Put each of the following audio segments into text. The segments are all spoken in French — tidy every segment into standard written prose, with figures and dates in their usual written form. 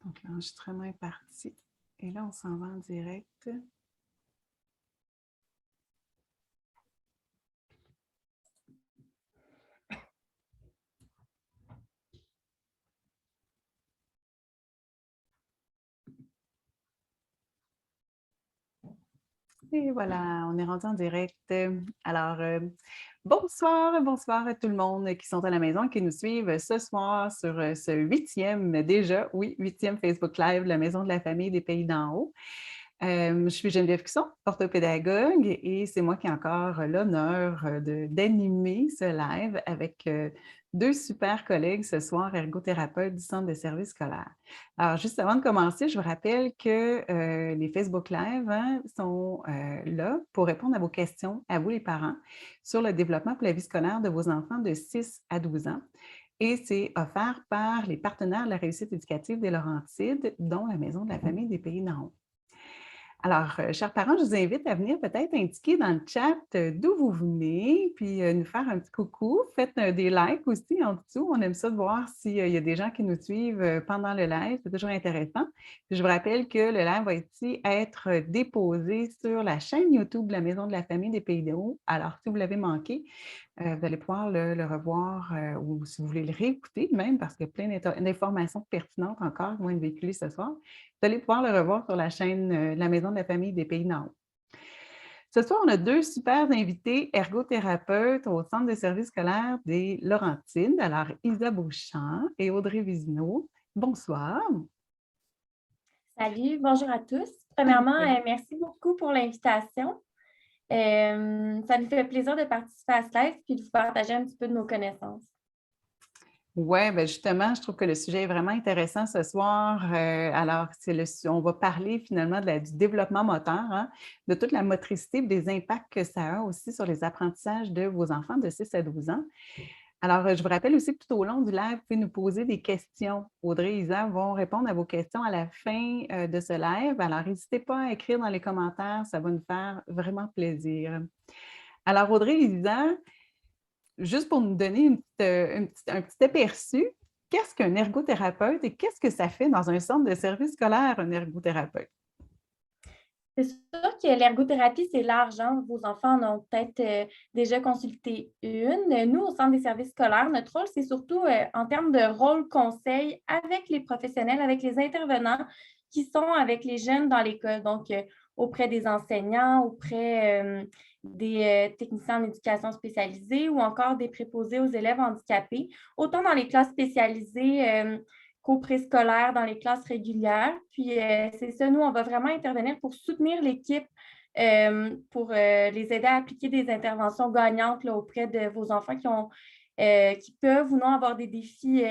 Donc, l'enregistrement est parti. Et là, on s'en va en direct. Et voilà, on est rendu en direct. Alors, bonsoir à tout le monde qui sont à la maison et qui nous suivent ce soir sur ce huitième Facebook Live, la Maison de la famille des Pays d'en haut. Je suis Geneviève Cusson, orthopédagogue, et c'est moi qui ai encore l'honneur d'animer ce live avec deux super collègues ce soir, ergothérapeutes du Centre de services scolaires. Alors, juste avant de commencer, je vous rappelle que les Facebook Live sont là pour répondre à vos questions, à vous les parents, sur le développement pour la vie scolaire de vos enfants de 6 à 12 ans. Et c'est offert par les partenaires de la réussite éducative des Laurentides, dont la Maison de la famille des Pays d'en haut. Alors, chers parents, je vous invite à venir peut-être indiquer dans le chat d'où vous venez, puis nous faire un petit coucou. Faites des likes aussi en dessous. On aime ça de voir s'il y a des gens qui nous suivent pendant le live. C'est toujours intéressant. Puis je vous rappelle que le live va ici être déposé sur la chaîne YouTube de la Maison de la famille des Pays d'en haut. Alors, si vous l'avez manqué, vous allez pouvoir le revoir ou si vous voulez le réécouter même, parce qu'il y a plein d'informations pertinentes encore qui vont être véhiculées ce soir. Vous allez pouvoir le revoir sur la chaîne La Maison de la famille des Pays d'en haut. Ce soir, on a deux super invités ergothérapeutes au Centre de services scolaires des Laurentides. Alors, Isa Beauchamp et Audrey Vizino. Bonsoir. Salut, bonjour à tous. Premièrement, merci beaucoup pour l'invitation. Ça nous fait plaisir de participer à ce live et de vous partager un petit peu de nos connaissances. Oui, bien justement, je trouve que le sujet est vraiment intéressant ce soir. Alors, on va parler finalement du développement moteur, de toute la motricité et des impacts que ça a aussi sur les apprentissages de vos enfants de 6 à 12 ans. Alors, je vous rappelle aussi que tout au long du live, vous pouvez nous poser des questions. Audrey et Isa vont répondre à vos questions à la fin de ce live. Alors, n'hésitez pas à écrire dans les commentaires, ça va nous faire vraiment plaisir. Alors, Audrey et Isa, juste pour nous donner un petit aperçu, qu'est-ce qu'un ergothérapeute et qu'est-ce que ça fait dans un centre de services scolaires, un ergothérapeute? C'est sûr que l'ergothérapie, c'est large. Vos enfants en ont peut-être déjà consulté une. Nous, au Centre des services scolaires, notre rôle, c'est surtout en termes de rôle conseil avec les professionnels, avec les intervenants qui sont avec les jeunes dans l'école. Donc, auprès des enseignants, auprès des techniciens en éducation spécialisée ou encore des préposés aux élèves handicapés, autant dans les classes spécialisées qu'au préscolaire, dans les classes régulières. Puis, c'est ça, nous, on va vraiment intervenir pour soutenir l'équipe, pour les aider à appliquer des interventions gagnantes là, auprès de vos enfants qui peuvent ou non avoir des défis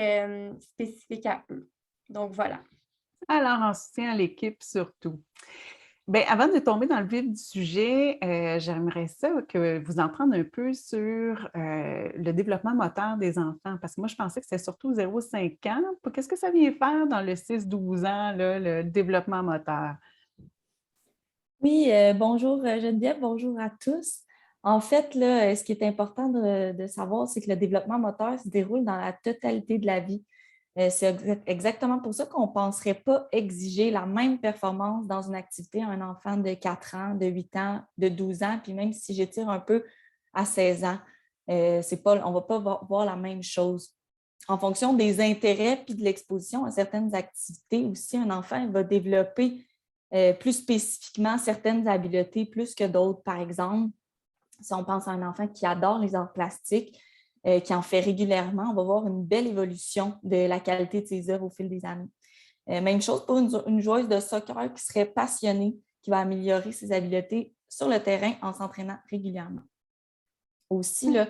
spécifiques à eux. Donc, voilà. Alors, en soutien à l'équipe surtout. Bien, avant de tomber dans le vif du sujet, j'aimerais ça que vous en prendre un peu sur le développement moteur des enfants, parce que moi, je pensais que c'était surtout 0-5 ans. Qu'est-ce que ça vient faire dans le 6-12 ans, là, le développement moteur? Oui, bonjour Geneviève, bonjour à tous. En fait, là, ce qui est important de savoir, c'est que le développement moteur se déroule dans la totalité de la vie. C'est exactement pour ça qu'on ne penserait pas exiger la même performance dans une activité à un enfant de 4 ans, de 8 ans, de 12 ans, puis même si j'étire un peu à 16 ans, on ne va pas voir la même chose. En fonction des intérêts puis de l'exposition à certaines activités aussi, un enfant va développer plus spécifiquement certaines habiletés plus que d'autres. Par exemple, si on pense à un enfant qui adore les arts plastiques, qui en fait régulièrement, on va voir une belle évolution de la qualité de ses œuvres au fil des années. Même chose pour une joueuse de soccer qui serait passionnée, qui va améliorer ses habiletés sur le terrain en s'entraînant régulièrement. Aussi, là,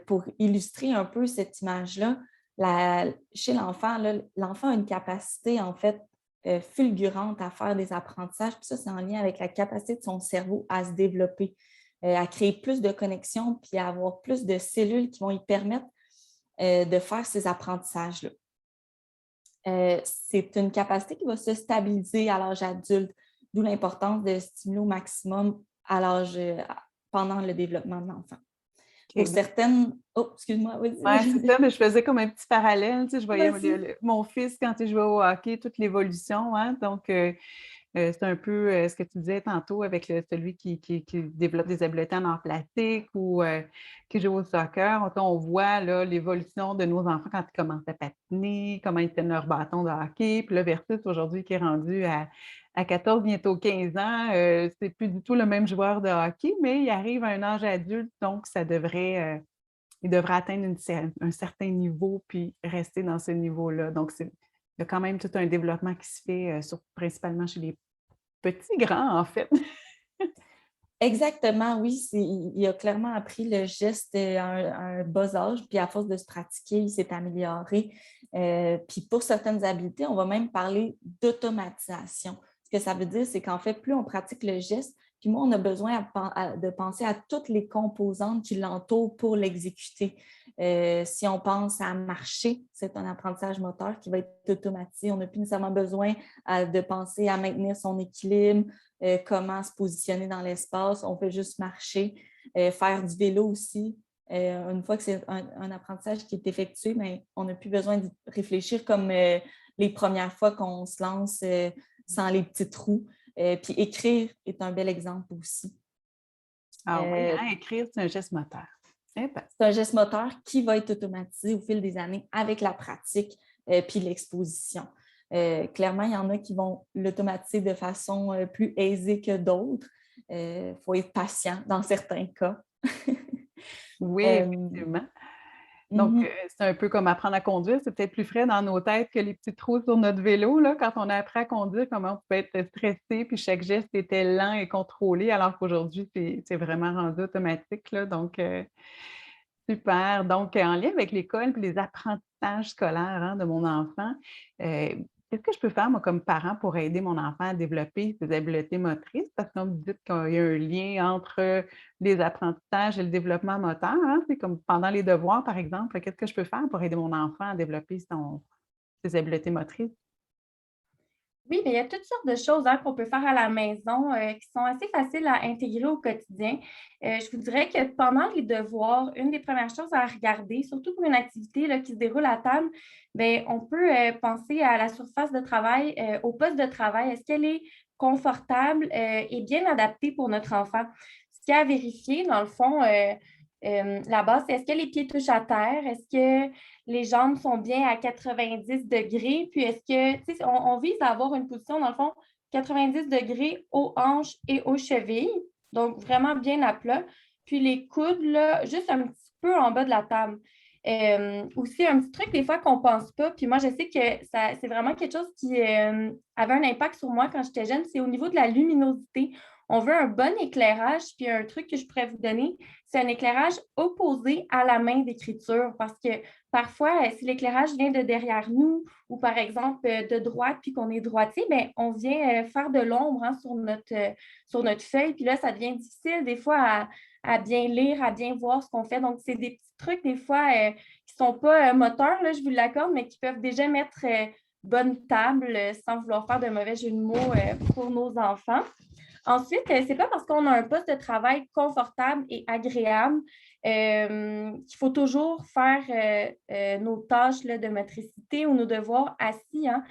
pour illustrer un peu cette image-là, chez l'enfant, l'enfant a une capacité, en fait, fulgurante à faire des apprentissages. Puis ça, c'est en lien avec la capacité de son cerveau à se développer, à créer plus de connexions, puis à avoir plus de cellules qui vont lui permettre de faire ces apprentissages-là. C'est une capacité qui va se stabiliser à l'âge adulte, d'où l'importance de stimuler au maximum à l'âge, pendant le développement de l'enfant. Pour OK. certaines... Oh, excuse-moi, vas-y, Ouais, c'est ça, vas-y. mais je faisais comme un petit parallèle, tu sais, je voyais Vas-y. mon fils quand il jouait au hockey, toute l'évolution, hein, donc c'est un peu, ce que tu disais tantôt avec celui qui développe des habiletés en arts plastiques ou qui joue au soccer. On voit là l'évolution de nos enfants quand ils commencent à patiner, comment ils tiennent leur bâton de hockey, puis là versus aujourd'hui qui est rendu à 14, bientôt 15 ans, c'est plus du tout le même joueur de hockey, mais il arrive à un âge adulte, donc ça devrait, il devrait atteindre un certain niveau puis rester dans ce niveau-là. Donc, il y a quand même tout un développement qui se fait, principalement chez les petits grands, en fait. Exactement, oui. Il a clairement appris le geste à un bas âge, puis à force de se pratiquer, il s'est amélioré. Puis pour certaines habiletés, on va même parler d'automatisation. Ce que ça veut dire, c'est qu'en fait, plus on pratique le geste, puis moins on a besoin de penser à toutes les composantes qui l'entourent pour l'exécuter. Si on pense à marcher, c'est un apprentissage moteur qui va être automatisé. On n'a plus nécessairement besoin de penser à maintenir son équilibre, comment se positionner dans l'espace. On fait juste marcher, faire du vélo aussi. Une fois que c'est un apprentissage qui est effectué, mais on n'a plus besoin de réfléchir comme les premières fois qu'on se lance sans les petits trous. Puis écrire est un bel exemple aussi. Ah oui, hein, écrire, c'est un geste moteur. Eh ben, C'est un geste moteur qui va être automatisé au fil des années avec la pratique puis l'exposition. Clairement, il y en a qui vont l'automatiser de façon plus aisée que d'autres. Il faut être patient dans certains cas. oui, Euh, effectivement. Donc, mhm. c'est un peu comme apprendre à conduire. C'est peut-être plus frais dans nos têtes que les petits trous sur notre vélo, là, quand on a appris à conduire, comment on pouvait être stressé, puis chaque geste était lent et contrôlé, alors qu'aujourd'hui, c'est vraiment rendu automatique, là. Donc, super. Donc, en lien avec l'école puis les apprentissages scolaires, hein, de mon enfant, qu'est-ce que je peux faire, moi, comme parent, pour aider mon enfant à développer ses habiletés motrices? Parce que comme vous dites qu'il y a un lien entre les apprentissages et le développement moteur, hein. C'est comme pendant les devoirs, par exemple, qu'est-ce que je peux faire pour aider mon enfant à développer ses habiletés motrices? Oui, bien, il y a toutes sortes de choses hein, qu'on peut faire à la maison qui sont assez faciles à intégrer au quotidien. Je vous dirais que pendant les devoirs, une des premières choses à regarder, surtout pour une activité là, qui se déroule à table, bien, on peut penser à la surface de travail, au poste de travail. Est-ce qu'elle est confortable et bien adaptée pour notre enfant? Ce qu'il y a à vérifier, dans le fond, là-bas, c'est est-ce que les pieds touchent à terre? Est-ce que les jambes sont bien à 90 degrés? Puis est-ce que, tu sais, on vise à avoir une position, dans le fond, 90 degrés aux hanches et aux chevilles. Donc, vraiment bien à plat. Puis les coudes, là, juste un petit peu en bas de la table. Aussi, un petit truc des fois qu'on ne pense pas, puis moi, je sais que c'est vraiment quelque chose qui avait un impact sur moi quand j'étais jeune, c'est au niveau de la luminosité. On veut un bon éclairage, puis un truc que je pourrais vous donner, c'est un éclairage opposé à la main d'écriture, parce que parfois, si l'éclairage vient de derrière nous, ou par exemple de droite, puis qu'on est droitier, bien, on vient faire de l'ombre hein, sur notre feuille, puis là, ça devient difficile des fois à bien lire, à bien voir ce qu'on fait. Donc, c'est des petits trucs des fois qui ne sont pas moteurs, là, je vous l'accorde, mais qui peuvent déjà mettre bonne table sans vouloir faire de mauvais jeu de mots pour nos enfants. Ensuite, c'est pas parce qu'on a un poste de travail confortable et agréable qu'il faut toujours faire nos tâches là, de motricité ou nos devoirs assis. Hein.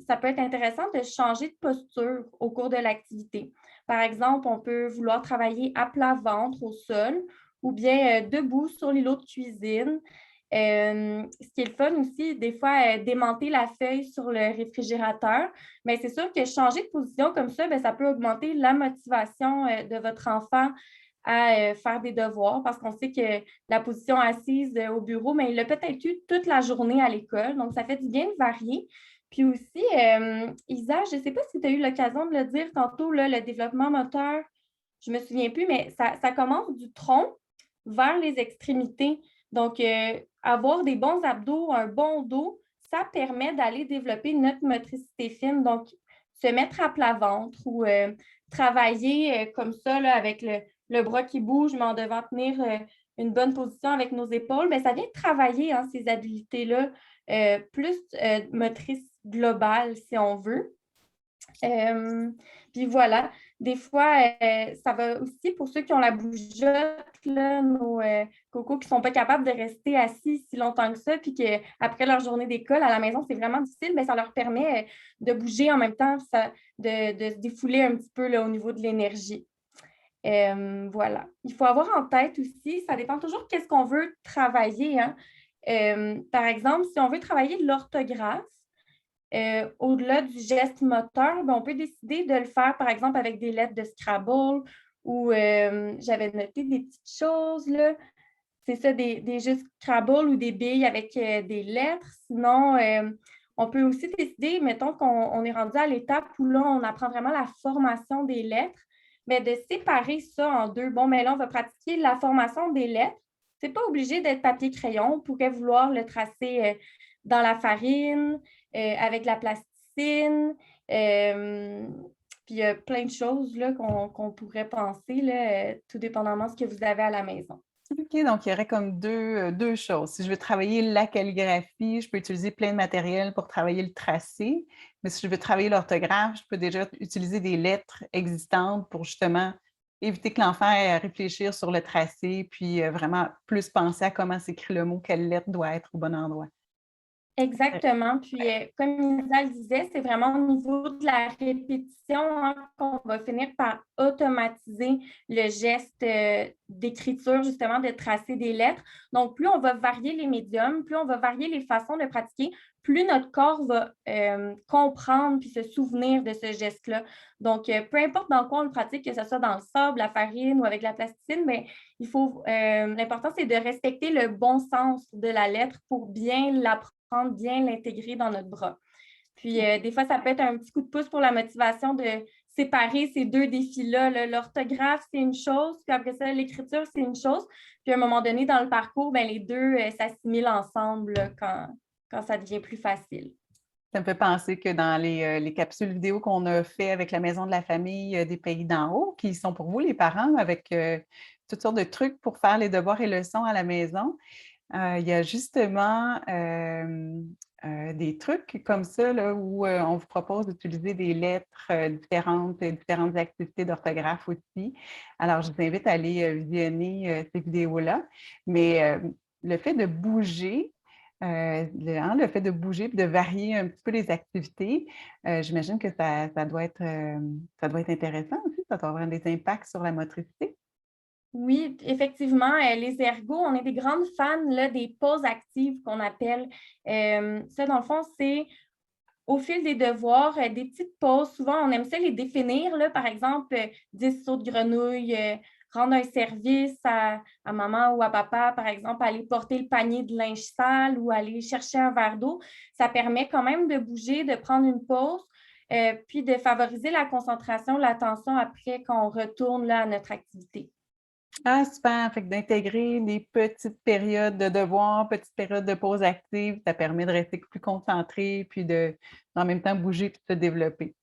Ça peut être intéressant de changer de posture au cours de l'activité. Par exemple, on peut vouloir travailler à plat ventre au sol ou bien debout sur l'îlot de cuisine. Ce qui est le fun aussi, des fois, démonter la feuille sur le réfrigérateur. Mais c'est sûr que changer de position comme ça, bien, ça peut augmenter la motivation de votre enfant à faire des devoirs parce qu'on sait que la position assise au bureau, mais il l'a peut-être eu toute la journée à l'école. Donc, ça fait du bien de varier. Puis aussi, Isa, je ne sais pas si tu as eu l'occasion de le dire tantôt, là, le développement moteur, je ne me souviens plus, mais ça commence du tronc vers les extrémités. Donc, avoir des bons abdos, un bon dos, ça permet d'aller développer notre motricité fine. Donc, se mettre à plat ventre ou travailler comme ça là, avec le bras qui bouge, mais en devant tenir une bonne position avec nos épaules, bien, ça vient travailler hein, ces habiletés-là plus motrices globales, si on veut. Puis voilà, des fois, ça va aussi pour ceux qui ont la bougeotte, là, nos cocos qui ne sont pas capables de rester assis si longtemps que ça, puis qu'après leur journée d'école à la maison, c'est vraiment difficile, mais ça leur permet de bouger en même temps, de se défouler un petit peu là, au niveau de l'énergie. Voilà. Il faut avoir en tête aussi, ça dépend toujours qu'est-ce qu'on veut travailler, hein. Par exemple, si on veut travailler l'orthographe, au-delà du geste moteur, ben, on peut décider de le faire, par exemple, avec des lettres de Scrabble ou j'avais noté des petites choses, là. C'est ça, des jeux Scrabble ou des billes avec des lettres. Sinon, on peut aussi décider, mettons qu'on est rendu à l'étape où là, on apprend vraiment la formation des lettres, mais de séparer ça en deux. Bon, mais là, on va pratiquer la formation des lettres. C'est pas obligé d'être papier-crayon. On pourrait vouloir le tracer dans la farine, avec la plasticine. Puis il y a plein de choses là, qu'on pourrait penser, là, tout dépendamment de ce que vous avez à la maison. OK, donc il y aurait comme deux choses. Si je veux travailler la calligraphie, je peux utiliser plein de matériel pour travailler le tracé, mais si je veux travailler l'orthographe, je peux déjà utiliser des lettres existantes pour justement éviter que l'enfant ait à réfléchir sur le tracé, puis vraiment plus penser à comment s'écrit le mot, quelle lettre doit être au bon endroit. Exactement. Puis, comme Isa le disait, c'est vraiment au niveau de la répétition hein, qu'on va finir par automatiser le geste d'écriture, justement, de tracer des lettres. Donc, plus on va varier les médiums, plus on va varier les façons de pratiquer, plus notre corps va comprendre puis se souvenir de ce geste-là. Donc, peu importe dans quoi on le pratique, que ce soit dans le sable, la farine ou avec la plasticine, mais l'important, c'est de respecter le bon sens de la lettre pour bien l'apprendre, bien l'intégrer dans notre bras. Puis, des fois, ça peut être un petit coup de pouce pour la motivation de séparer ces deux défis-là. Là. L'orthographe, c'est une chose, puis après ça, l'écriture, c'est une chose. Puis, à un moment donné, dans le parcours, ben, les deux s'assimilent ensemble là, quand ça devient plus facile. Ça me fait penser que dans les capsules vidéo qu'on a fait avec la Maison de la famille des pays d'en haut, qui sont pour vous, les parents, avec toutes sortes de trucs pour faire les devoirs et leçons à la maison, il y a justement des trucs comme ça là, où on vous propose d'utiliser des lettres différentes activités d'orthographe aussi. Alors, je vous invite à aller visionner ces vidéos-là. Mais le fait de bouger, le fait de bouger et de varier un petit peu les activités, j'imagine que ça doit être intéressant aussi. Ça doit avoir des impacts sur la motricité. Oui, effectivement, les ergots, on est des grandes fans là, des pauses actives qu'on appelle. Ça, dans le fond, c'est au fil des devoirs, des petites pauses. Souvent, on aime ça les définir, là, par exemple, 10 sauts de grenouille, rendre un service à maman ou à papa, par exemple, aller porter le panier de linge sale ou aller chercher un verre d'eau. Ça permet quand même de bouger, de prendre une pause, puis de favoriser la concentration, l'attention après qu'on retourne là, à notre activité. Ah, super! Fait que d'intégrer des petites périodes de devoirs, petites périodes de pause active, ça permet de rester plus concentré, puis en même temps bouger puis de se développer.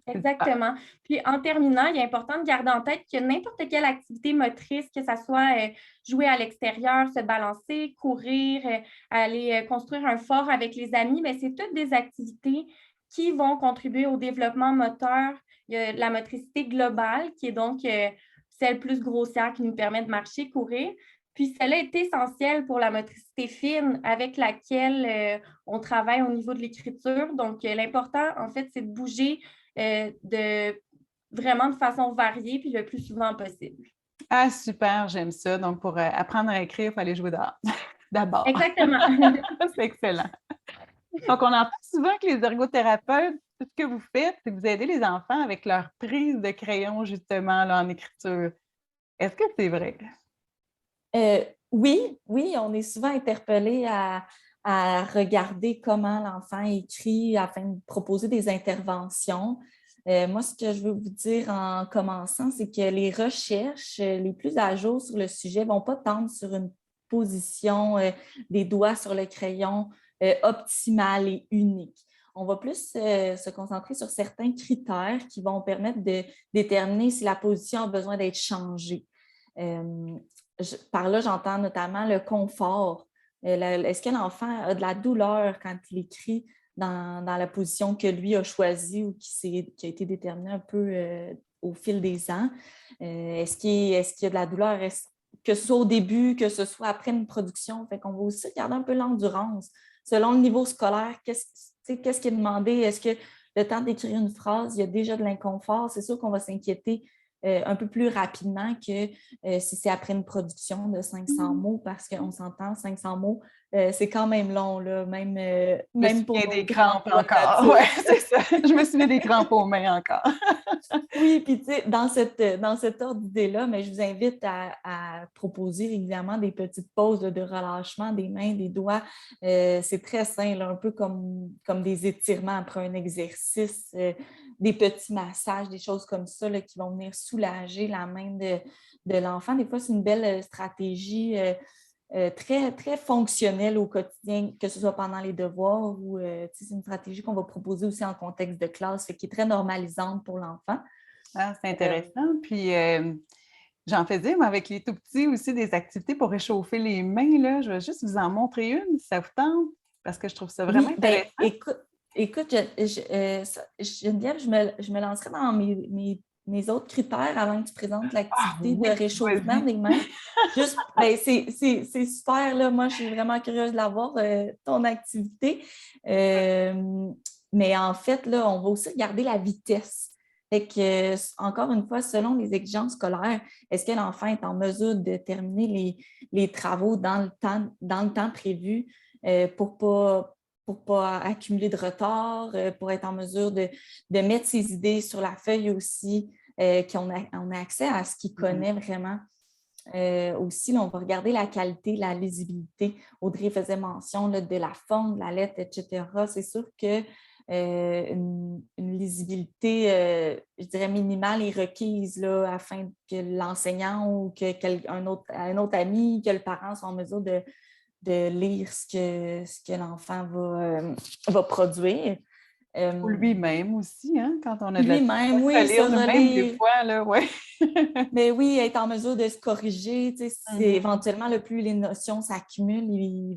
C'est super. Exactement. Puis en terminant, il est important de garder en tête que n'importe quelle activité motrice, que ce soit jouer à l'extérieur, se balancer, courir, aller construire un fort avec les amis, mais c'est toutes des activités qui vont contribuer au développement moteur. Il y a la motricité globale, qui est donc celle plus grossière qui nous permet de marcher, courir. Puis celle-là est essentielle pour la motricité fine avec laquelle on travaille au niveau de l'écriture. Donc, l'important, en fait, c'est de bouger vraiment de façon variée puis le plus souvent possible. Ah, super, j'aime ça. Donc, pour apprendre à écrire, il faut aller jouer dehors, d'abord. Exactement. C'est excellent. Donc, on entend souvent que les ergothérapeutes, tout ce que vous faites, c'est que vous aidez les enfants avec leur prise de crayon, justement, là, en écriture. Est-ce que c'est vrai? Oui, oui, on est souvent interpellé à regarder comment l'enfant écrit afin de proposer des interventions. Moi, ce que je veux vous dire en commençant, c'est que les recherches les plus à jour sur le sujet ne vont pas tendre sur une position des doigts sur le crayon optimale et unique. On va plus se concentrer sur certains critères qui vont permettre de déterminer si la position a besoin d'être changée. Par là, j'entends notamment le confort. Est-ce que l'enfant a de la douleur quand il écrit dans la position que lui a choisie ou qui a été déterminée un peu au fil des ans. Est-ce qu'il y a de la douleur? Que ce soit au début, que ce soit après une production. Fait qu'on va aussi regarder un peu l'endurance. Selon le niveau scolaire, qu'est-ce qui est demandé? Est-ce que le temps d'écrire une phrase, il y a déjà de l'inconfort? C'est sûr qu'on va s'inquiéter un peu plus rapidement que si c'est après une production de 500 mots, parce qu'on s'entend, 500 mots, c'est quand même long, là, Je me même pour souviens nos des grands crampes poids encore. nature. Ouais, c'est ça. Je me souviens des crampes aux mains encore. Oui, puis tu sais, dans cet ordre d'idée-là, mais je vous invite à proposer régulièrement des petites pauses de relâchement des mains, des doigts. C'est très sain, là, un peu comme des étirements après un exercice, des petits massages, des choses comme ça là, qui vont venir soulager la main de l'enfant. Des fois, c'est une belle stratégie très, très fonctionnelle au quotidien, que ce soit pendant les devoirs ou c'est une stratégie qu'on va proposer aussi en contexte de classe, qui est très normalisante pour l'enfant. Ah, c'est intéressant. Puis, j'en faisais, moi, avec les tout petits aussi, des activités pour réchauffer les mains. Là. Je vais juste vous en montrer une, si ça vous tente, parce que je trouve ça vraiment Oui, bien, intéressant. écoute Geneviève, je me lancerai dans mes autres critères avant que tu présentes Ah l'activité de oui, réchauffement vas-y. des mains. Juste, ben, c'est super, là. Moi, je suis vraiment curieuse de la voir, ton activité. Mais en fait, là, on va aussi regarder la vitesse. Fait que, encore une fois, selon les exigences scolaires, est-ce que l'enfant est en mesure de terminer les travaux dans le temps prévu pour pas accumuler de retard, pour être en mesure de mettre ses idées sur la feuille aussi, qu'on on a accès à ce qu'il connaît vraiment. Aussi, là, on va regarder la qualité, la lisibilité. Audrey faisait mention là, de la forme de la lettre, etc. C'est sûr que une lisibilité, je dirais, minimale est requise là, afin que l'enseignant ou un autre ami, que le parent soit en mesure de lire ce que l'enfant va produire. Ou lui-même aussi, hein, quand on a de la Lui-même, difficulté à oui, se lire nous-mêmes, des relire. fois, là, ouais. Mais oui, être en mesure de se corriger, tu sais, si Mhm. éventuellement, le plus les notions s'accumulent, il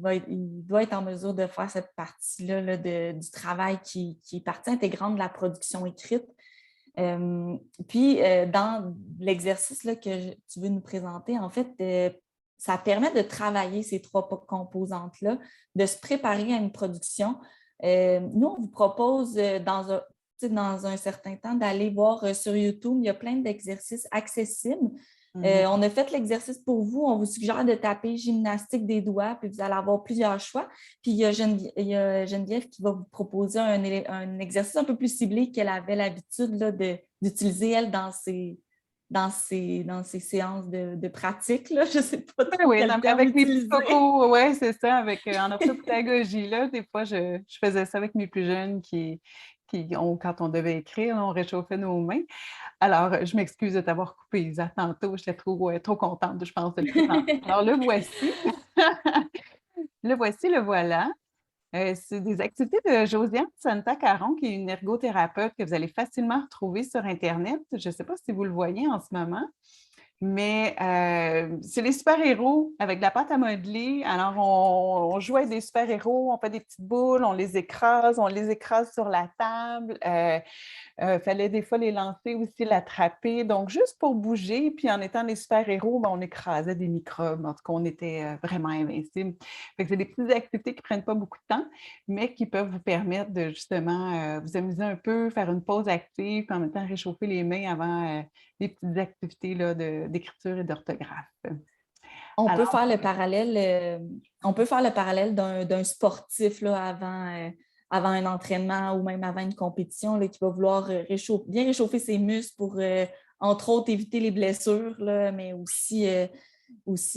doit être en mesure de faire cette partie-là là, du travail qui est partie intégrante de la production écrite. Dans l'exercice là, que tu veux nous présenter, en fait, ça permet de travailler ces trois composantes-là, de se préparer à une production. Nous, on vous propose dans un certain temps d'aller voir sur YouTube. Il y a plein d'exercices accessibles. Mhm. On a fait l'exercice pour vous. On vous suggère de taper gymnastique des doigts, puis vous allez avoir plusieurs choix. Puis il y a Geneviève qui va vous proposer un exercice un peu plus ciblé qu'elle avait l'habitude là, d'utiliser, elle, dans ses séances de pratique. Là. Je ne sais pas Oui, trop oui, quel terme avec mes petits utiliser. cocos, oui, c'est ça, en orthopédagogie, là, des fois, je faisais ça avec mes plus jeunes quand on devait écrire, on réchauffait nos mains. Alors, je m'excuse de t'avoir coupé, Isa, tantôt, j'étais trop contente, je pense, de le présenter. Alors, le voici. Le voilà. C'est des activités de Josiane Santa-Caron, qui est une ergothérapeute que vous allez facilement retrouver sur Internet. Je ne sais pas si vous le voyez en ce moment. Mais c'est les super-héros avec de la pâte à modeler. Alors, on joue avec des super-héros, on fait des petites boules, on les écrase sur la table. Fallait des fois les lancer aussi, l'attraper. Donc, juste pour bouger, puis en étant des super-héros, ben, on écrasait des microbes. En tout cas, on était vraiment invincibles. Fait que c'est des petites activités qui ne prennent pas beaucoup de temps, mais qui peuvent vous permettre de justement vous amuser un peu, faire une pause active, puis en même temps réchauffer les mains avant des petites activités là, d'écriture et d'orthographe. On peut Alors, faire le parallèle, d'un sportif là, avant un entraînement ou même avant une compétition là, qui va vouloir bien réchauffer ses muscles pour, entre autres, éviter les blessures, là, mais aussi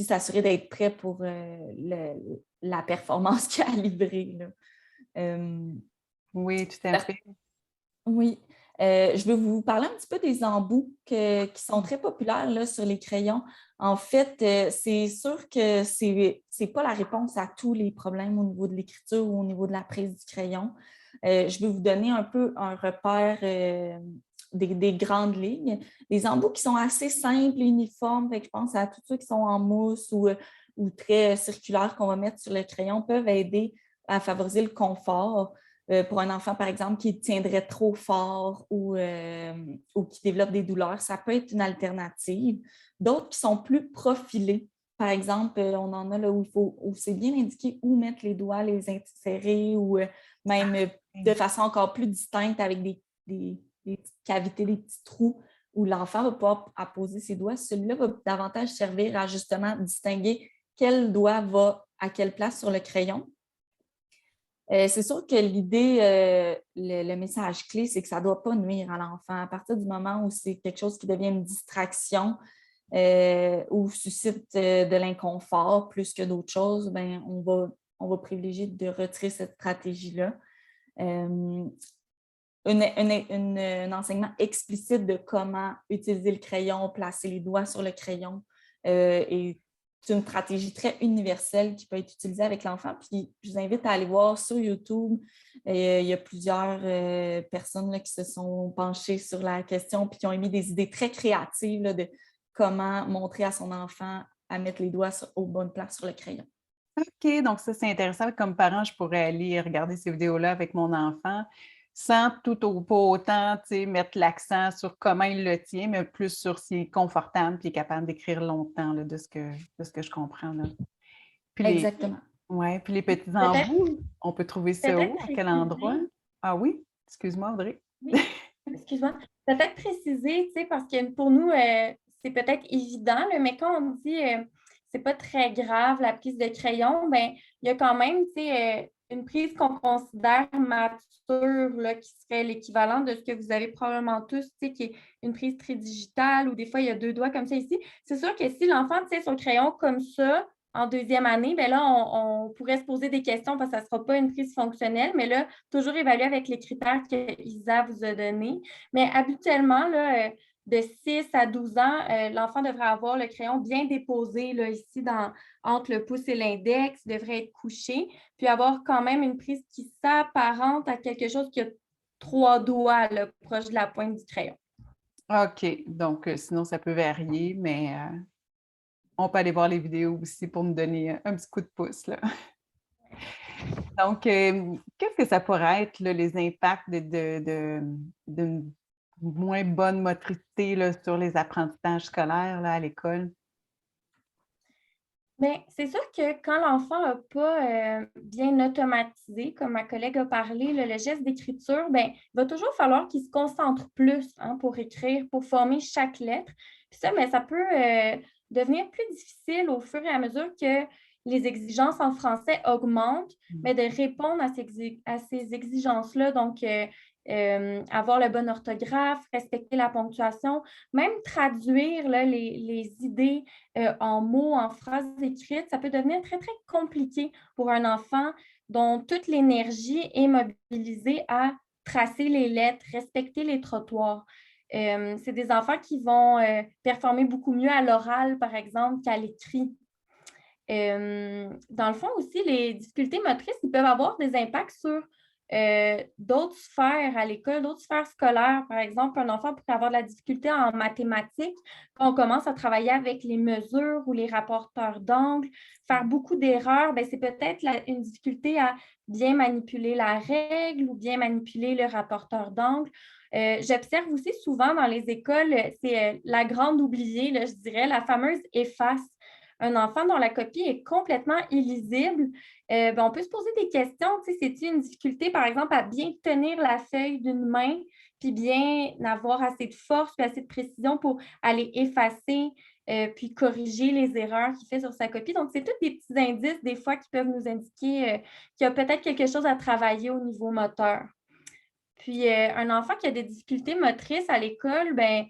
s'assurer d'être prêt pour la performance qu'il a à livrer. Là. oui, tout à fait. Oui. Je vais vous parler un petit peu des embouts qui sont très populaires là, sur les crayons. En fait, c'est sûr que c'est pas la réponse à tous les problèmes au niveau de l'écriture ou au niveau de la prise du crayon. Je vais vous donner un peu un repère des grandes lignes. Les embouts qui sont assez simples et uniformes, fait que je pense à tous ceux qui sont en mousse ou très circulaires qu'on va mettre sur le crayon peuvent aider à favoriser le confort. Pour un enfant, par exemple, qui tiendrait trop fort ou qui développe des douleurs, ça peut être une alternative. D'autres qui sont plus profilés. Par exemple, on en a là où c'est bien indiqué où mettre les doigts, les insérer ou même de façon encore plus distincte avec des petites cavités, des petits trous où l'enfant va pouvoir apposer ses doigts. Celui-là va davantage servir à justement distinguer quel doigt va à quelle place sur le crayon. C'est sûr que l'idée, le message clé, c'est que ça ne doit pas nuire à l'enfant. À partir du moment où c'est quelque chose qui devient une distraction ou suscite de l'inconfort plus que d'autres choses, ben, on va privilégier de retirer cette stratégie-là. Un enseignement explicite de comment utiliser le crayon, placer les doigts sur le crayon et c'est une stratégie très universelle qui peut être utilisée avec l'enfant. Puis, je vous invite à aller voir sur YouTube. Il y a plusieurs personnes là, qui se sont penchées sur la question puis qui ont émis des idées très créatives là, de comment montrer à son enfant à mettre les doigts aux bonnes places sur le crayon. OK, donc ça, c'est intéressant. Comme parent, je pourrais aller regarder ces vidéos-là avec mon enfant sans pas autant mettre l'accent sur comment il le tient, mais plus sur s'il est confortable et capable d'écrire longtemps là, de ce que je comprends. Là. Puis Exactement. puis les petits Peut-être embouts, on peut trouver ça où? À quel endroit? préciser, Ah oui? Excuse-moi, Audrey. oui, excuse-moi, peut-être préciser, tu sais, parce que pour nous, c'est peut-être évident, là, mais quand on dit c'est pas très grave la prise de crayon, ben il y a quand même, tu sais, une prise qu'on considère mature, là, qui serait l'équivalent de ce que vous avez probablement tous, tu sais, qui est une prise tridigitale ou des fois il y a 2 doigts comme ça ici. C'est sûr que si l'enfant tient son crayon comme ça, en deuxième année, ben là, on pourrait se poser des questions parce que ça ne sera pas une prise fonctionnelle, mais là, toujours évaluer avec les critères que Isa vous a donnés. Mais habituellement, là, de 6 à 12 ans, l'enfant devrait avoir le crayon bien déposé là, ici entre le pouce et l'index, devrait être couché, puis avoir quand même une prise qui s'apparente à quelque chose qui a 3 doigts là, proche de la pointe du crayon. OK. Donc, sinon, ça peut varier, mais on peut aller voir les vidéos aussi pour nous donner un petit coup de pouce. Là. Donc, qu'est-ce que ça pourrait être, là, les impacts d'une moins bonne motricité là, sur les apprentissages scolaires là, à l'école? Bien, c'est sûr que quand l'enfant n'a pas bien automatisé, comme ma collègue a parlé, le geste d'écriture, bien, il va toujours falloir qu'il se concentre plus pour écrire, pour former chaque lettre. Puis ça, bien, ça peut devenir plus difficile au fur et à mesure que les exigences en français augmentent, mais de répondre à ces exigences-là. Donc, avoir le bon orthographe, respecter la ponctuation, même traduire là, les idées en mots, en phrases écrites, ça peut devenir très, très compliqué pour un enfant dont toute l'énergie est mobilisée à tracer les lettres, respecter les trottoirs. C'est des enfants qui vont performer beaucoup mieux à l'oral, par exemple, qu'à l'écrit. Dans le fond aussi, les difficultés motrices, ils peuvent avoir des impacts sur d'autres sphères à l'école, d'autres sphères scolaires. Par exemple, un enfant pourrait avoir de la difficulté en mathématiques quand on commence à travailler avec les mesures ou les rapporteurs d'angles. Faire beaucoup d'erreurs, ben, c'est peut-être une difficulté à bien manipuler la règle ou bien manipuler le rapporteur d'angle. J'observe aussi souvent dans les écoles, c'est la grande oubliée, là, je dirais, la fameuse efface. Un enfant dont la copie est complètement illisible, ben, on peut se poser des questions. C'est-tu une difficulté, par exemple, à bien tenir la feuille d'une main, puis bien avoir assez de force, puis assez de précision pour aller effacer, puis corriger les erreurs qu'il fait sur sa copie. Donc, c'est tous des petits indices, des fois, qui peuvent nous indiquer qu'il y a peut-être quelque chose à travailler au niveau moteur. Puis, un enfant qui a des difficultés motrices à l'école, ben,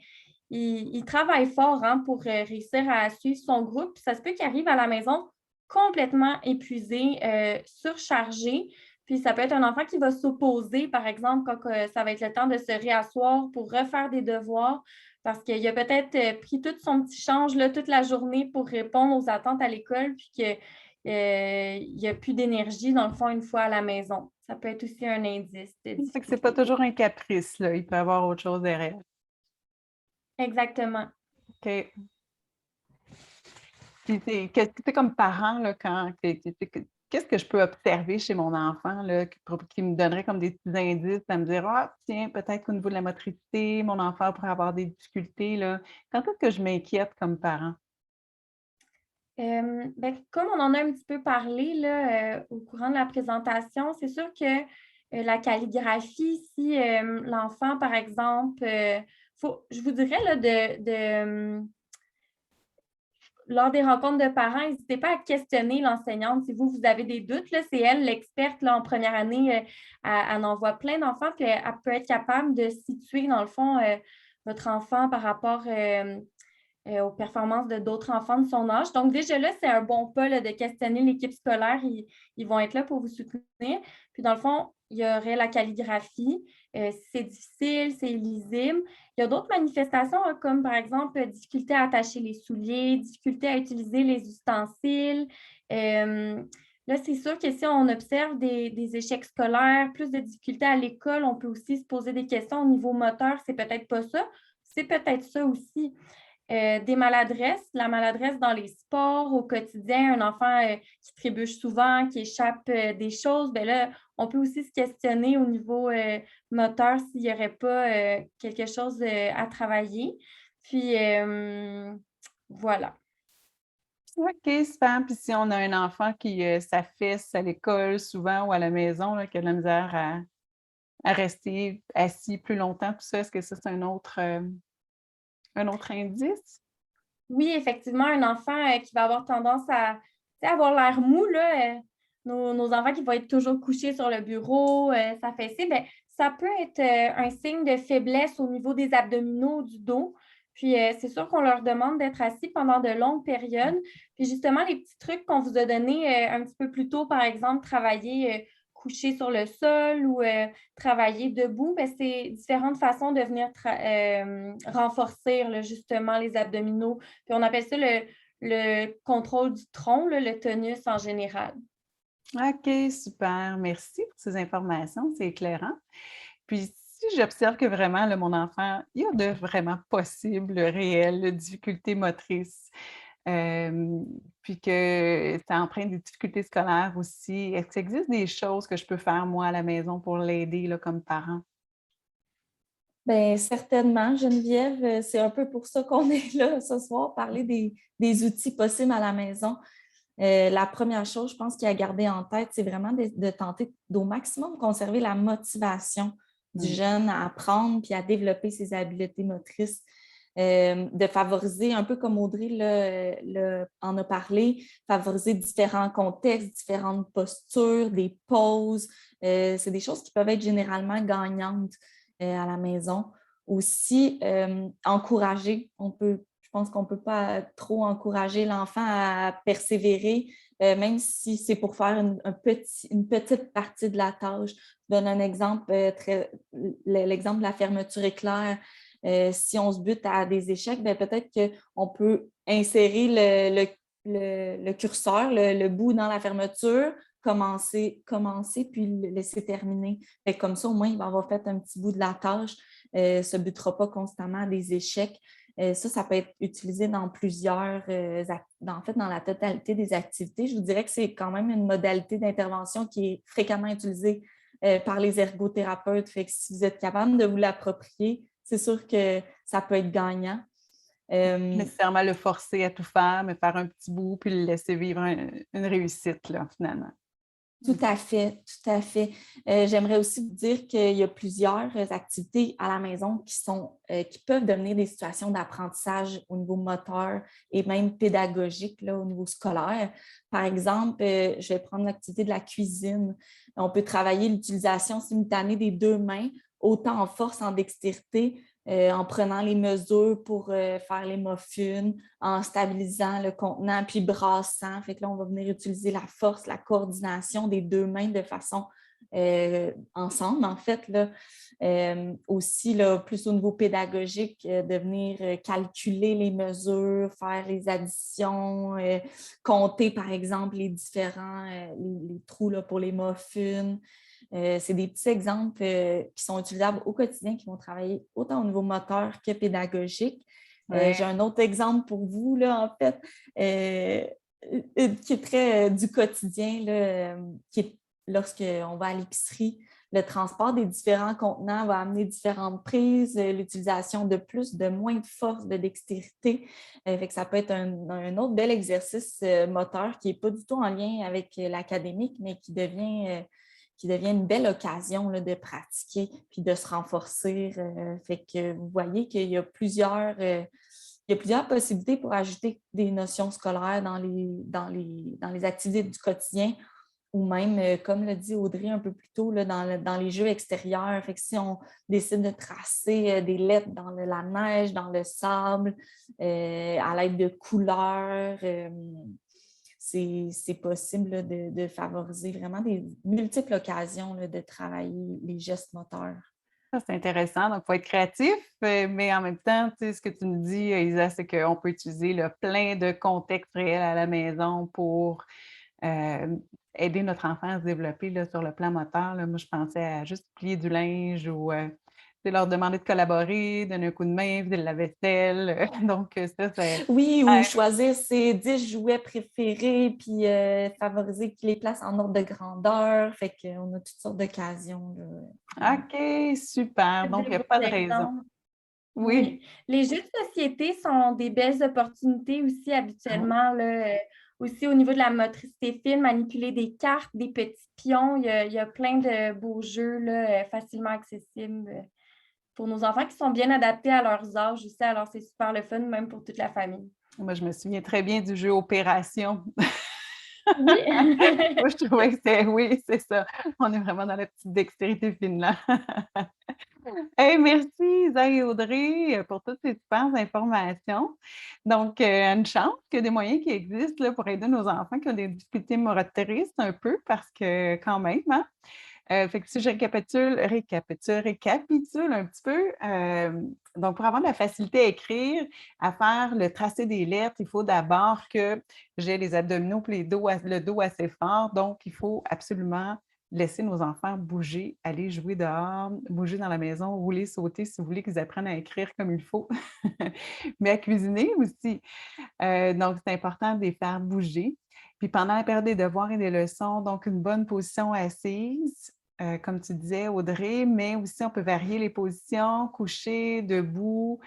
il travaille fort pour réussir à suivre son groupe. Puis ça se peut qu'il arrive à la maison complètement épuisé, surchargé. Puis ça peut être un enfant qui va s'opposer, par exemple, quand ça va être le temps de se réasseoir pour refaire des devoirs, parce qu'il a peut-être pris tout son petit change là, toute la journée pour répondre aux attentes à l'école, puis qu'il n'y a plus d'énergie, dans le fond, une fois à la maison. Ça peut être aussi un indice de Fait que c'est pas difficulté. toujours un caprice, là. Il peut y avoir autre chose derrière. Exactement. OK. Puis, qu'est-ce que tu comme parent, là, quand qu'est-ce que je peux observer chez mon enfant là, qui me donnerait comme des petits indices à me dire: «Ah tiens, peut-être qu'au niveau de la motricité, mon enfant pourrait avoir des difficultés là». Quand est-ce que je m'inquiète comme parent? Ben, comme on en a un petit peu parlé là, au courant de la présentation, c'est sûr que, la calligraphie, si, l'enfant, par exemple, je vous dirais là lors des rencontres de parents, n'hésitez pas à questionner l'enseignante si vous avez des doutes, là, c'est elle l'experte là, en première année, elle en voit plein d'enfants, puis elle peut être capable de situer dans le fond, votre enfant par rapport, aux performances de d'autres enfants de son âge. Donc, déjà là, c'est un bon pas là, de questionner l'équipe scolaire. Ils vont être là pour vous soutenir. Puis, dans le fond, il y aurait la calligraphie. Si c'est difficile, c'est illisible. Il y a d'autres manifestations, hein, comme par exemple, difficulté à attacher les souliers, difficulté à utiliser les ustensiles. Là, c'est sûr que si on observe des échecs scolaires, plus de difficultés à l'école, on peut aussi se poser des questions au niveau moteur. C'est peut-être pas ça. C'est peut-être ça aussi. Des maladresses, la maladresse dans les sports au quotidien, un enfant qui trébuche souvent, qui échappe des choses, bien là, on peut aussi se questionner au niveau moteur s'il n'y aurait pas quelque chose à travailler. Puis voilà. OK, super. Puis si on a un enfant qui, s'affaisse à l'école souvent ou à la maison là, qui a de la misère à rester assis plus longtemps, tout ça, est-ce que ça, c'est un autre indice? Oui, effectivement, un enfant qui va avoir tendance à tu sais, avoir l'air mou, là, nos enfants qui vont être toujours couchés sur le bureau, s'affaisser, bien, ça peut être un signe de faiblesse au niveau des abdominaux, du dos. Puis, c'est sûr qu'on leur demande d'être assis pendant de longues périodes. Puis, justement, les petits trucs qu'on vous a donnés un petit peu plus tôt, par exemple, travailler couché sur le sol ou travailler debout, ben, c'est différentes façons de venir renforcer là, justement les abdominaux. Puis on appelle ça le contrôle du tronc, là, le tonus en général. OK, super. Merci pour ces informations, c'est éclairant. Puis si j'observe que vraiment, là, mon enfant, il y a de vraiment possibles, réelles difficultés motrices, hem, puis que ça emprunte des difficultés scolaires aussi, est-ce qu'il existe des choses que je peux faire, moi, à la maison pour l'aider, là, comme parent? Bien, certainement, Geneviève, c'est un peu pour ça qu'on est là ce soir, parler des outils possibles à la maison. La première chose, je pense qu'il y a à garder en tête, c'est vraiment de tenter d'au maximum conserver la motivation du Mmh. jeune à apprendre puis à développer ses habiletés motrices. De favoriser, un peu comme Audrey en a parlé, favoriser différents contextes, différentes postures, des pauses. C'est des choses qui peuvent être généralement gagnantes à la maison. Aussi, encourager, je pense qu'on ne peut pas trop encourager l'enfant à persévérer, même si c'est pour faire une petite partie de la tâche. Je donne un exemple, l'exemple de la fermeture éclair. Si on se bute à des échecs, bien, peut-être qu'on peut insérer le curseur, le bout dans la fermeture, commencer puis le laisser terminer. Fait que comme ça, au moins, il va avoir fait un petit bout de la tâche, se butera pas constamment à des échecs. Ça peut être utilisé dans plusieurs, en fait, dans la totalité des activités. Je vous dirais que c'est quand même une modalité d'intervention qui est fréquemment utilisée par les ergothérapeutes. Fait que si vous êtes capable de vous l'approprier, c'est sûr que ça peut être gagnant. Nécessairement le forcer à tout faire, mais faire un petit bout, puis le laisser vivre une réussite, là, finalement. Tout Mmh. à fait, tout à fait. J'aimerais aussi vous dire qu'il y a plusieurs activités à la maison qui peuvent devenir des situations d'apprentissage au niveau moteur et même pédagogique là, au niveau scolaire. Par exemple, je vais prendre l'activité de la cuisine. On peut travailler l'utilisation simultanée des deux mains, autant en force, en dextérité, en prenant les mesures pour faire les muffins, en stabilisant le contenant, puis brassant. Fait que là, on va venir utiliser la force, la coordination des deux mains de façon ensemble, en fait. Là. Aussi, là, plus au niveau pédagogique, de venir calculer les mesures, faire les additions, compter, par exemple, les différents les trous là, pour les muffins. C'est des petits exemples qui sont utilisables au quotidien, qui vont travailler autant au niveau moteur que pédagogique. Ouais. J'ai un autre exemple pour vous, là, en fait. qui est très du quotidien, là, qui est lorsqu'on va à l'épicerie. Le transport des différents contenants va amener différentes prises, l'utilisation de plus, de moins de force, de dextérité. Fait que ça peut être un autre bel exercice moteur qui n'est pas du tout en lien avec l'académique, mais qui devient une belle occasion là, de pratiquer puis de se renforcer. Fait que vous voyez qu'il y a plusieurs possibilités pour ajouter des notions scolaires dans les activités du quotidien ou même, comme l'a dit Audrey un peu plus tôt, là, dans les jeux extérieurs. Fait que si on décide de tracer des lettres dans la neige, dans le sable, à l'aide de couleurs, c'est possible là, de favoriser vraiment des multiples occasions là, de travailler les gestes moteurs. Ça, c'est intéressant. Donc, il faut être créatif, mais en même temps, tu sais, ce que tu me dis, Isa, c'est qu'on peut utiliser là, plein de contextes réels à la maison pour aider notre enfant à se développer là, sur le plan moteur. Là. Moi, je pensais à juste plier du linge ou tu sais, leur demander de collaborer, donner un coup de main, vider la vaisselle. Donc, ça, c'est... Oui, ou choisir ses 10 jouets préférés, puis favoriser qu'ils les placent en ordre de grandeur. Fait qu'on a toutes sortes d'occasions. Là. OK, super. Donc, il n'y a Des pas de raison. exemples. Oui. Oui. Les jeux de société sont des belles opportunités aussi habituellement, là, aussi au niveau de la motricité fine, manipuler des cartes, des petits pions. Il y a plein de beaux jeux là, facilement accessibles pour nos enfants qui sont bien adaptés à leurs âges aussi. Alors, c'est super le fun, même pour toute la famille. Moi, je me souviens très bien du jeu Opération. Oui. Moi, je trouvais que c'était, oui, c'est ça. On est vraiment dans la petite dextérité fine là. Hey, merci Isa et Audrey pour toutes ces super informations. Donc, une chance qu'il y a des moyens qui existent là, pour aider nos enfants qui ont des difficultés motrices un peu parce que quand même, hein? Fait que si je récapitule un petit peu, donc pour avoir de la facilité à écrire, à faire le tracé des lettres, il faut d'abord que j'ai les abdominaux puis le dos assez fort. Donc, il faut absolument laisser nos enfants bouger, aller jouer dehors, bouger dans la maison, rouler, sauter si vous voulez qu'ils apprennent à écrire comme il faut, mais à cuisiner aussi. Donc, c'est important de les faire bouger. Puis pendant la période des devoirs et des leçons, donc une bonne position assise, comme tu disais, Audrey, mais aussi on peut varier les positions, coucher, debout,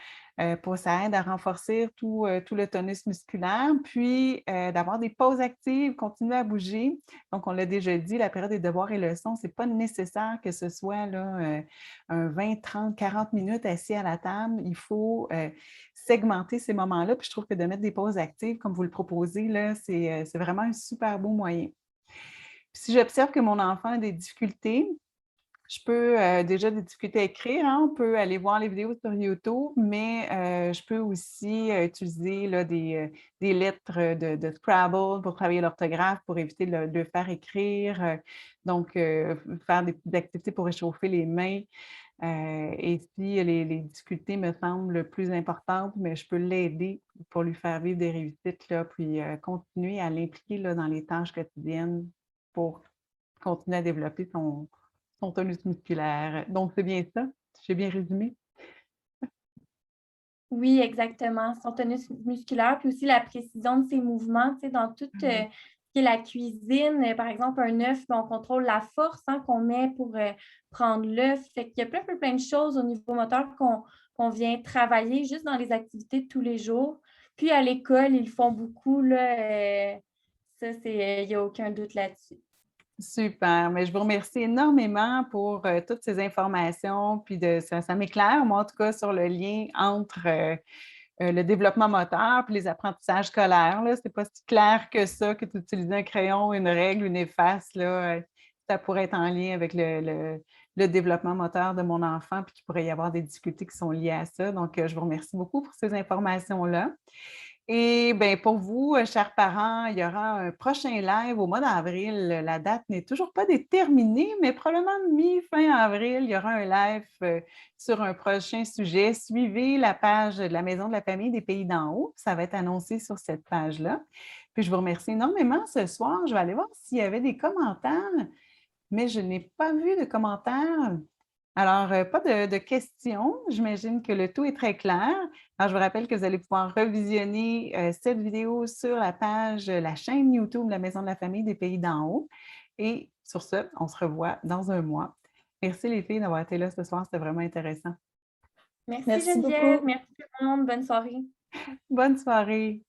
pour ça aide à renforcer tout le tonus musculaire, puis d'avoir des pauses actives, continuer à bouger. Donc, on l'a déjà dit, la période des devoirs et leçons, ce n'est pas nécessaire que ce soit là, un 20, 30, 40 minutes assis à la table. Il faut segmenter ces moments-là. Puis je trouve que de mettre des pauses actives, comme vous le proposez, là, c'est vraiment un super beau moyen. Puis si j'observe que mon enfant a des difficultés, je peux déjà des difficultés à écrire, hein, on peut aller voir les vidéos sur YouTube, mais je peux aussi utiliser là, des lettres de Scrabble pour travailler l'orthographe, pour éviter de le faire écrire. Donc, faire des petites activités pour réchauffer les mains. Et si les difficultés me semblent plus importantes, mais je peux l'aider pour lui faire vivre des réussites, là, puis continuer à l'impliquer là, dans les tâches quotidiennes pour continuer à développer son tonus musculaire. Donc, c'est bien ça? J'ai bien résumé? Oui, exactement. Son tonus musculaire, puis aussi la précision de ses mouvements, tu sais, dans tout ce qui est la cuisine. Par exemple, un œuf, ben, on contrôle la force hein, qu'on met pour prendre l'œuf. Fait qu'il y a plein de choses au niveau moteur qu'on vient travailler juste dans les activités de tous les jours. Puis à l'école, ils le font beaucoup, là. Ça, il n'y a aucun doute là-dessus. Super, mais je vous remercie énormément pour toutes ces informations, puis ça m'éclaire, moi en tout cas, sur le lien entre le développement moteur puis les apprentissages scolaires. Ce n'est pas si clair que ça, que d'utiliser un crayon, une règle, une efface, là, ça pourrait être en lien avec le développement moteur de mon enfant, puis qu'il pourrait y avoir des difficultés qui sont liées à ça. Donc, je vous remercie beaucoup pour ces informations-là. Et bien, pour vous, chers parents, il y aura un prochain live au mois d'avril. La date n'est toujours pas déterminée, mais probablement mi-fin avril, il y aura un live sur un prochain sujet. Suivez la page de la Maison de la famille des Pays d'en haut. Ça va être annoncé sur cette page-là. Puis je vous remercie énormément ce soir. Je vais aller voir s'il y avait des commentaires, mais je n'ai pas vu de commentaires. Alors, pas de questions. J'imagine que le tout est très clair. Alors, je vous rappelle que vous allez pouvoir revisionner cette vidéo sur la page, la chaîne YouTube La Maison de la Famille des Pays d'en haut. Et sur ce, on se revoit dans un mois. Merci les filles d'avoir été là ce soir, c'était vraiment intéressant. Merci Merci Geneviève, beaucoup. merci tout le monde, bonne soirée. Bonne soirée.